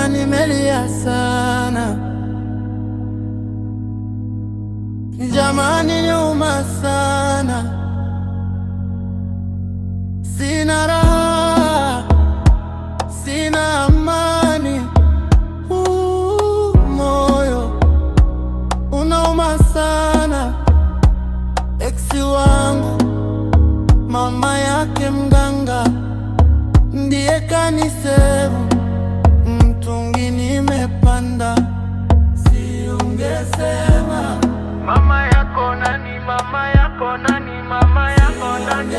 jana nimelia sana, jamani nyuma sana. Sina raha, sina amani, moyo unauma sana. Eksi wangu mama yake mganga ndiye kanisema mtungi nimepanda. Siungesema mama yako nani, mama yako nani, mama yako nani.